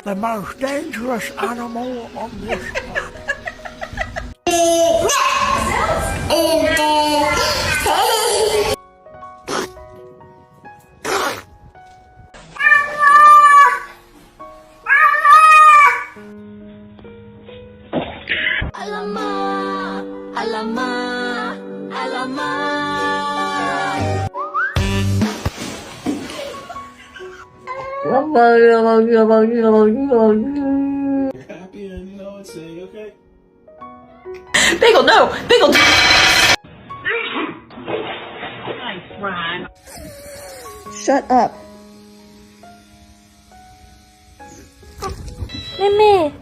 the most dangerous animal on this planet. Alamak, alamak, alamak. Happy and you know it's okay. Bagel, no! Bagel! Shut up. Mimi,